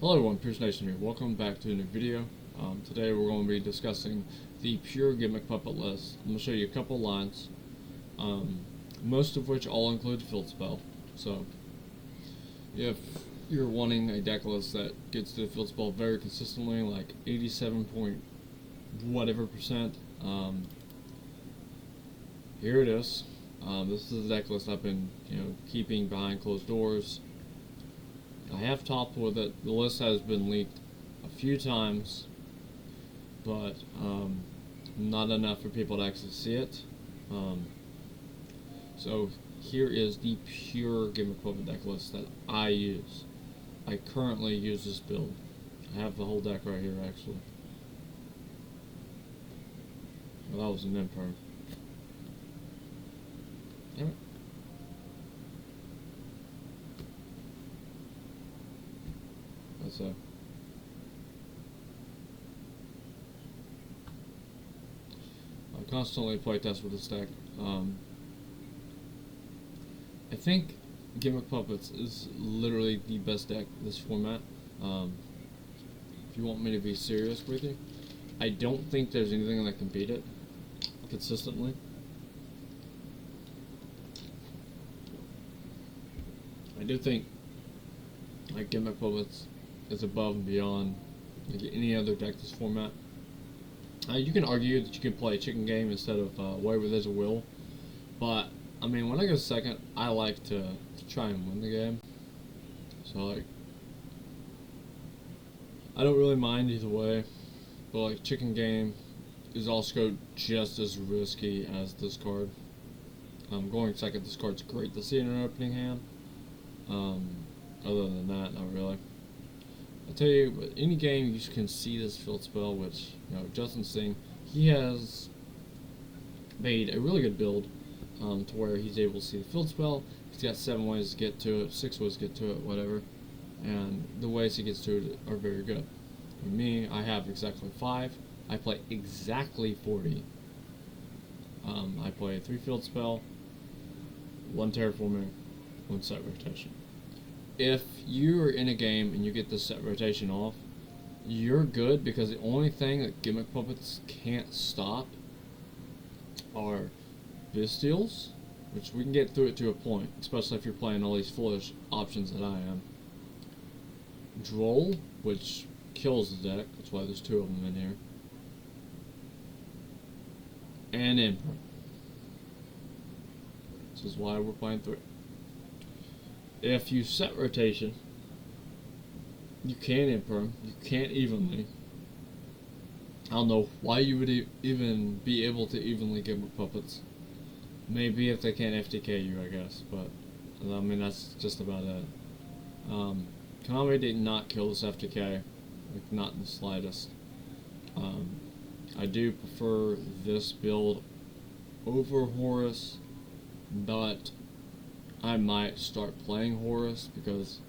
Hello everyone, Pierce Nation here. Welcome back to a new video. Today we're going to be discussing the pure Gimmick Puppet list. I'm going to show you a couple lines, most of which all include field spell. So, if you're wanting a deck list that gets to the field spell very consistently, like 87 point whatever percent, here it is. This is the deck list I've been, keeping behind closed doors. I have topped with it. The list has been leaked a few times, but not enough for people to actually see it. So here is the pure Gimmick Puppet deck list that I use. I currently use this build. I have the whole deck right here, actually. Well, that was an imperm. Damn it. So I constantly play test with this deck. I think Gimmick Puppets is literally the best deck in this format. If you want me to be serious with you, I don't think there's anything that can beat it consistently. I do think like Gimmick Puppets is above and beyond like any other deck this format. You can argue that you can play chicken game instead of wherever there's a will, but I mean, when I go second, I like to try and win the game. So like, I don't really mind either way, but like chicken game is also just as risky as this card. Going second, this card's great to see in an opening hand. Other than that, not really. I tell you, with any game you can see this field spell, which Justin Singh, he has made a really good build to where he's able to see the field spell. He's got 7 ways to get to it, 6 ways to get to it, whatever, and the ways he gets to it are very good. For me, I have exactly 5. I play exactly 40. I play 3 field spell, 1 terraforming, 1 set rotation. If you're in a game and you get this set rotation off, you're good, because the only thing that Gimmick Puppets can't stop are Bestials, which we can get through it to a point, especially if you're playing all these foolish options that I am. Droll, which kills the deck, that's why there's 2 of them in here. And Imperm. This is why we're playing 3. If you set rotation, you can imperm, you can't evenly. I don't know why you would even be able to evenly Gimmick Puppets. Maybe if they can't FTK you, I guess, but I mean, that's just about it. Konami did not kill this FTK, like, not in the slightest. I do prefer this build over Horus, but I might start playing Horus because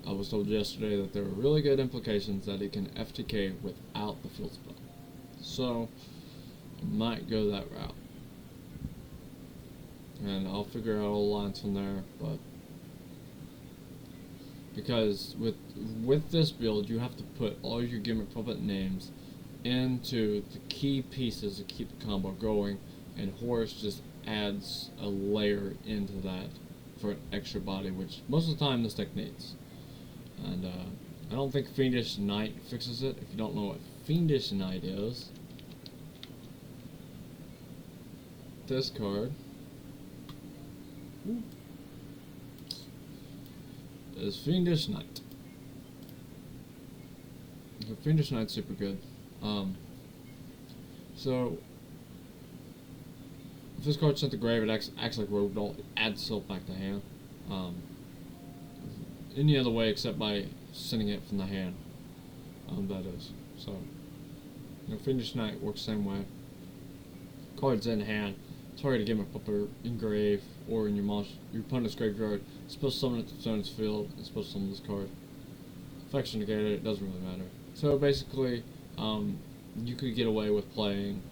I was told yesterday that there are really good implications that it can FTK without the field spell. So, I might go that route. And I'll figure out all the lines from there, but because with this build, you have to put all your Gimmick Puppet names into the key pieces to keep the combo going, and Horus just adds a layer into that for an extra body, which most of the time this deck needs. And I don't think Fiendish Knight fixes it. If you don't know what Fiendish Knight is, this card is Fiendish Knight. So Fiendish Knight's super good. So if this card's sent to grave, it acts like Rogue Doll. It adds itself back to hand. Any other way except by sending it from the hand. That is. So, Fiendish Knight works the same way. Cards in hand. Target a Gimmick Puppet in grave or in your opponent's graveyard. It's supposed to summon it to its opponent's field. It's supposed to summon this card. Effects negate it. It doesn't really matter. So basically, you could get away with playing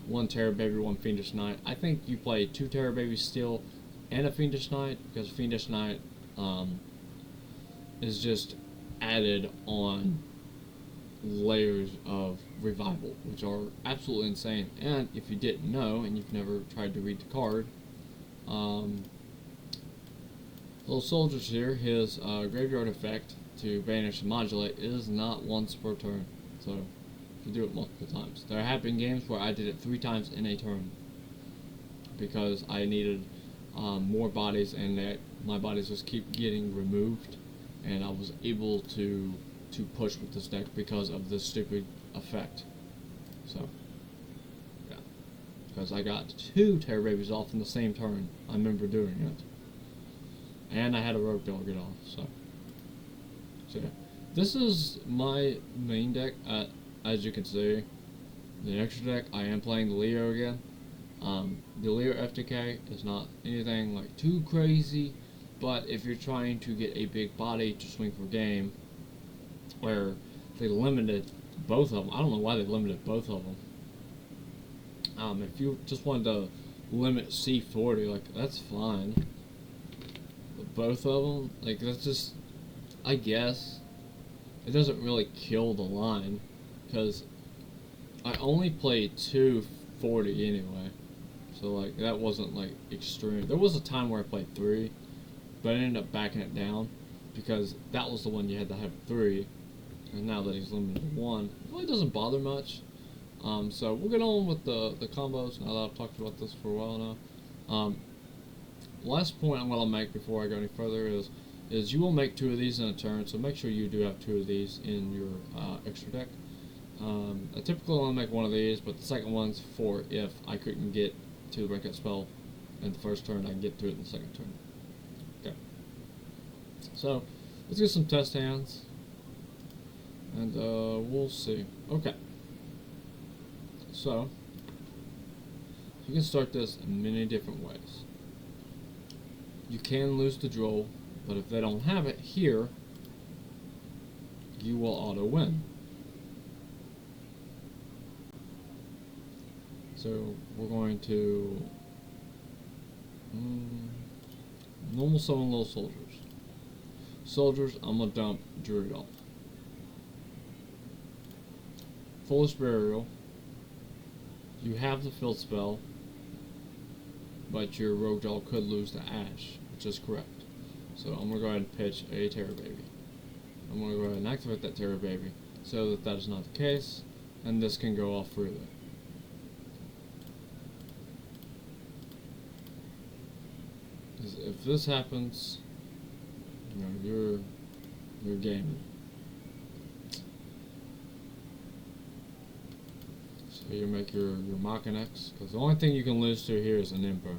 1 Terror Baby, 1 Fiendish Knight. I think you play 2 Terror Babies still and a Fiendish Knight, because Fiendish Knight is just added on layers of revival, which are absolutely insane. And if you didn't know, and you've never tried to read the card, little soldiers here, his graveyard effect to banish and modulate is not once per turn. So you do it multiple times. There have been games where I did it 3 times in a turn because I needed more bodies, and that my bodies just keep getting removed, and I was able to push with this deck because of this stupid effect. So yeah, because I got 2 Terror Babies off in the same turn. I remember doing it. And I had a rogue dog get off, so yeah. This is my main deck. As you can see, the extra deck, I am playing the Leo again. The Leo FTK is not anything like too crazy, but if you're trying to get a big body to swing for game, where they limited both of them, I don't know why they limited both of them. If you just wanted to limit C40, like, that's fine. Both of them, like, that's just, I guess it doesn't really kill the line, because I only played 240 anyway, so like that wasn't like extreme. There was a time where I played 3, but I ended up backing it down because that was the one you had to have 3, and now that he's limited to 1, it really doesn't bother much. So we'll get on with the combos now that I've talked about this for a while now. Last point I'm going to make before I go any further is you will make 2 of these in a turn, so make sure you do have 2 of these in your extra deck. I typically only make 1 of these, but the second one's for if I couldn't get to the breakout spell in the first turn, I can get to it in the second turn. Okay. So let's get some test hands, and we'll see. Okay. So you can start this in many different ways. You can lose the draw, but if they don't have it here, you will auto win. So we're going to normal summon little soldiers. Soldiers, I'm gonna dump Druid off. Foolish Burial. You have the field spell, but your Rogue Jaw could lose to Ash, which is correct. So I'm going to go ahead and pitch a Terror Baby. I'm going to go ahead and activate that Terror Baby so that is not the case, and this can go off freely. If this happens, you know, you're gaming. So you make your Machinax, because the only thing you can lose to here is an Emperor.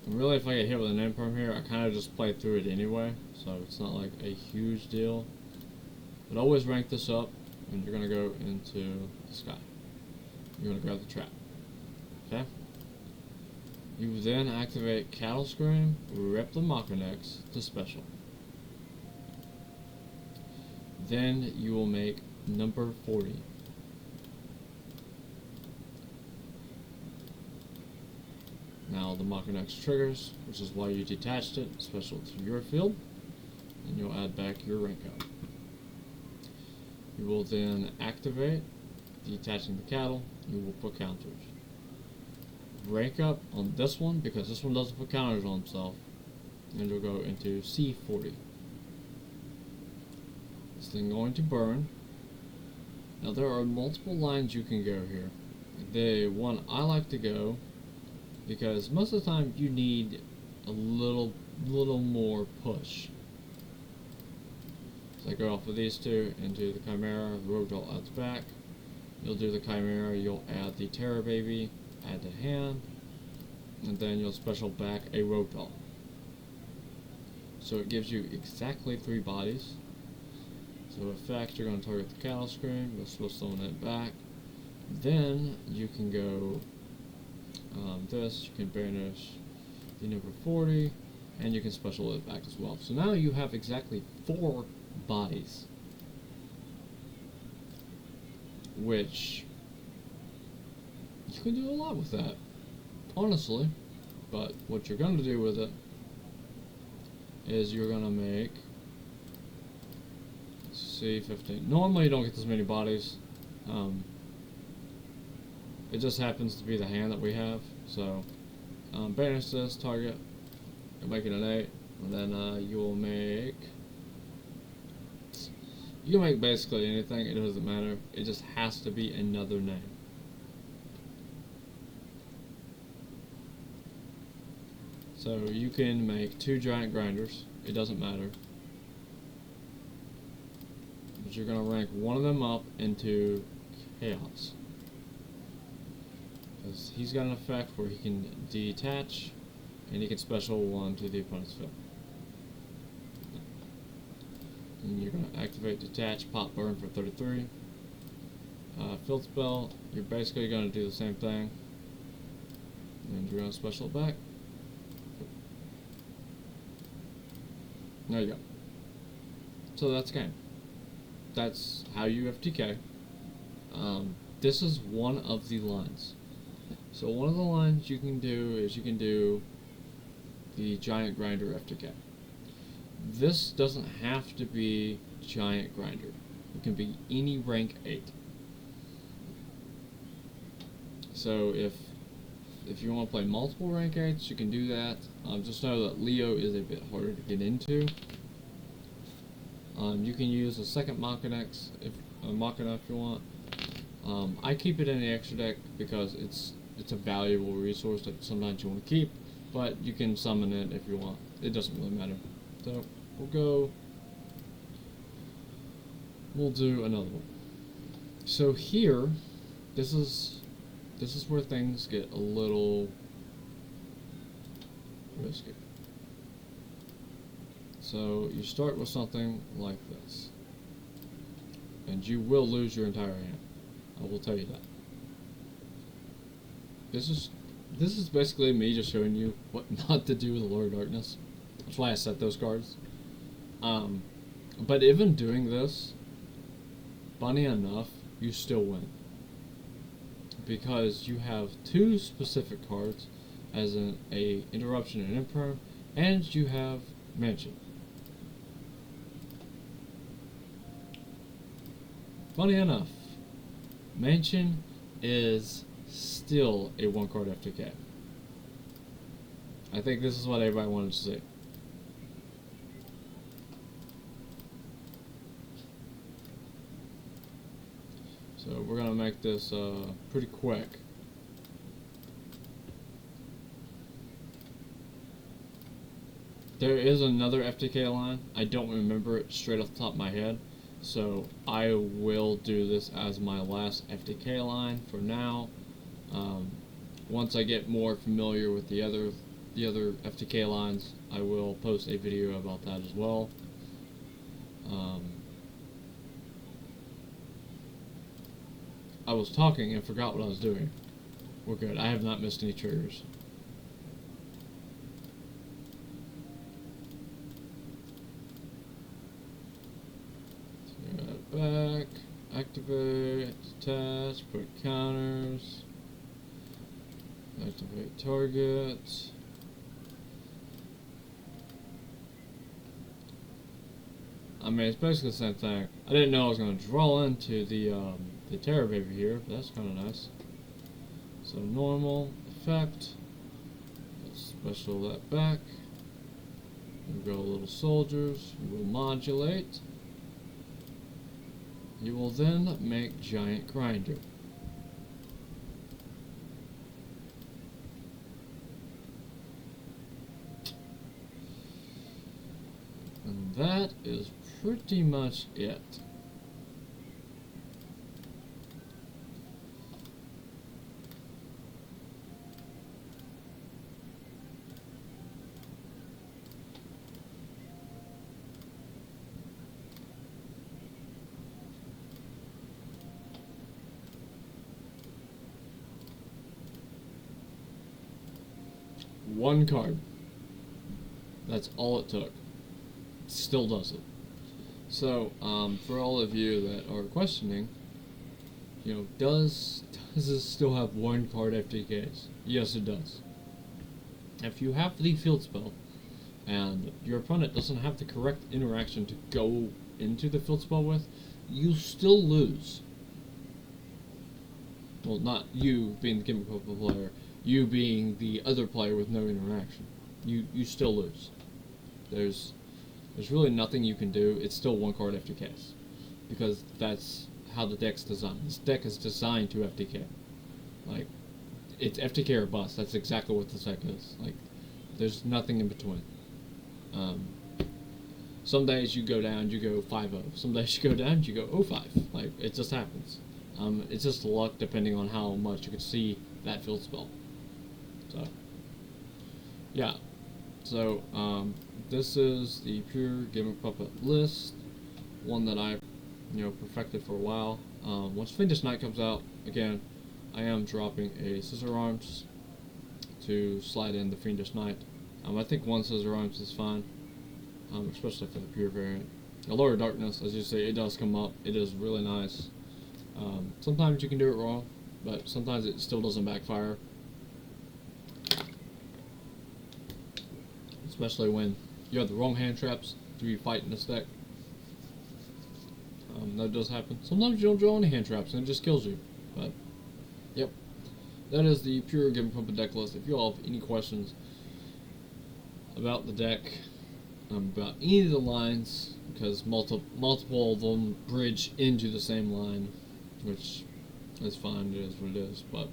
And really, if I get hit with an Emperor here, I kind of just play through it anyway, so it's not like a huge deal. But always rank this up, and you're going to go into the sky. You're going to grab the trap. Okay? You then activate Cattle Scream, rep the Machinax to special. Then you will make number 40. Now the Machinax triggers, which is why you detached it, special to your field, and you'll add back your rank up. You will then activate, detaching the cattle, you will put counters. Rank up on this one, because this one doesn't put counters on himself, and you'll go into C40. This thing going to burn. Now there are multiple lines you can go here. The one I like to go, because most of the time you need a little more push. So I go off of these 2 into the Chimera, the Rogue Doll adds back. You'll do the Chimera, you'll add the Terror Baby, add to hand, and then you'll special back a Rogue Doll. So it gives you exactly 3 bodies. So effect, you're going to target the Cattle Scream, you'll switch summon it back. Then you can go this, you can banish the number 40, and you can special it back as well. So now you have exactly 4 bodies, which you can do a lot with that, honestly. But what you're going to do with it is you're going to make C15. Normally you don't get this many bodies. It just happens to be the hand that we have. So banish this target. You'll make it an 8, and then you will make. You can make basically anything. It doesn't matter. It just has to be another name. So you can make 2 giant grinders. It doesn't matter. But you're going to rank one of them up into chaos. Because he's got an effect where he can detach, and he can special 1 to the opponent's field. And you're going to activate detach, pop, burn for 33. Field spell, you're basically going to do the same thing. And you're going to special it back. There you go. So that's game. That's how you FTK. This is one of the lines. So one of the lines you can do is you can do the giant grinder FTK. This doesn't have to be giant grinder. It can be any rank 8. So if you want to play multiple rank 8s, you can do that. Just know that Leo is a bit harder to get into. You can use a second Machina if you want. I keep it in the extra deck because it's a valuable resource that sometimes you want to keep, but you can summon it if you want. It doesn't really matter. So we'll do another one. So here, this is where things get a little risky. So you start with something like this, and you will lose your entire hand. I will tell you that. This is basically me just showing you what not to do with the Lord of Darkness. That's why I set those cards. But even doing this, funny enough, you still win. Because you have 2 specific cards, as a interruption and imperm, and you have Mansion. Funny enough, Mansion is still a 1-card FTK. I think this is what everybody wanted to see. So we're gonna make this pretty quick. There is another FTK line. I don't remember it straight off the top of my head, so I will do this as my last FTK line for now. Once I get more familiar with the other FTK lines, I will post a video about that as well. I was talking and forgot what I was doing. We're good. I have not missed any triggers. Back, activate, detach, put counters, activate target. I mean, it's basically the same thing. I didn't know I was going to draw into the Terror Baby here, but that's kind of nice. So normal, effect, let's special that back. We'll go little soldiers, we will modulate. You will then make giant grinder. And that is pretty much it. One card. That's all it took. Still does it. So, for all of you that are questioning, does this still have one card FTKs? Yes, it does. If you have the field spell, and your opponent doesn't have the correct interaction to go into the field spell with, you still lose. Well, not you being the Gimmick Puppet player, you being the other player with no interaction. You still lose. There's really nothing you can do. It's still one card FTKs. Because that's how the deck's designed. This deck is designed to FTK. Like, it's FTK or bust. That's exactly what this deck is. Like, there's nothing in between. Some days you go down, you go 5-0. Some days you go down, you go 0-5. Like, it just happens. It's just luck depending on how much you can see that field spell. So, yeah. So, this is the pure Gimmick Puppet list. One that I, perfected for a while. Once Fiendish Knight comes out, again, I am dropping a Scissor Arms to slide in the Fiendish Knight. I think one Scissor Arms is fine, especially for the pure variant. Allure of Darkness, as you say, it does come up. It is really nice. Sometimes you can do it wrong, but sometimes it still doesn't backfire. Especially when you have the wrong hand traps to be fighting this deck. That does happen. Sometimes you don't draw any hand traps and it just kills you. But, yep. That is the pure Gimmick Puppet deck list. If you all have any questions about the deck, about any of the lines, because multiple of them bridge into the same line, which is fine, it is what it is, but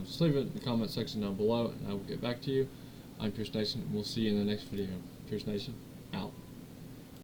just leave it in the comment section down below and I will get back to you. I'm Pierce Nation, and we'll see you in the next video. Pierce Nation.